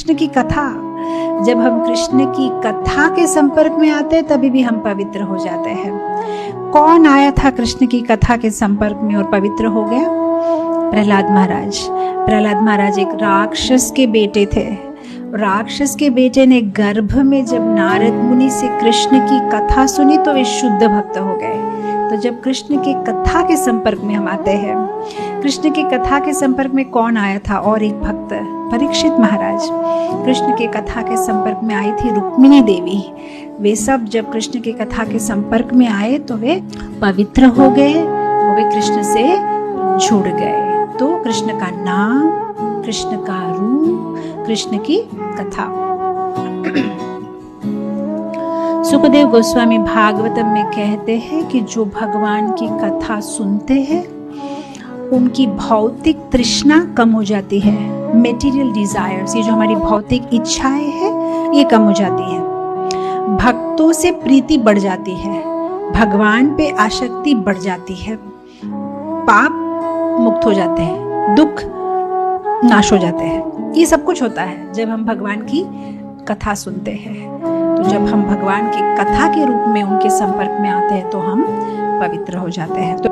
कृष्ण की कथा, जब हम कृष्ण की कथा के संपर्क में आते हैं तभी भी हम पवित्र हो जाते हैं। कौन आया था कृष्ण की कथा के संपर्क में और पवित्र हो गया? प्रहलाद महाराज। प्रहलाद महाराज एक राक्षस के बेटे थे। राक्षस के बेटे ने गर्भ में जब नारद मुनि से कृष्ण की कथा सुनी तो वे शुद्ध भक्त हो गए। तो जब कृष्ण की कथा के संपर्क में हम आते हैं, कृष्ण की कथा के संपर्क में कौन आया था? और एक भक्त, परीक्षित महाराज। कृष्ण की कथा के संपर्क में आई थी रुक्मिणी देवी। वे सब जब कृष्ण की कथा के संपर्क में आए तो वे पवित्र हो गए, वे कृष्ण से जुड़ गए। तो कृष्ण का नाम, कृष्ण का रूप, कृष्ण की कथा। सुखदेव गोस्वामी भागवतम में कहते हैं कि जो भगवान की कथा सुनते हैं उनकी भौतिक तृष्णा कम हो जाती है। मेटीरियल डिजायर्स, ये जो हमारी भौतिक इच्छाएं हैं, ये कम हो जाती है। भक्तों से प्रीति बढ़ जाती है, भगवान पे आसक्ति बढ़ जाती है, पाप मुक्त हो जाते हैं, दुख नाश हो जाते हैं। ये सब कुछ होता है जब हम भगवान की कथा सुनते हैं। तो जब हम भगवान की कथा के रूप में उनके संपर्क में आते हैं तो हम पवित्र हो जाते हैं। तो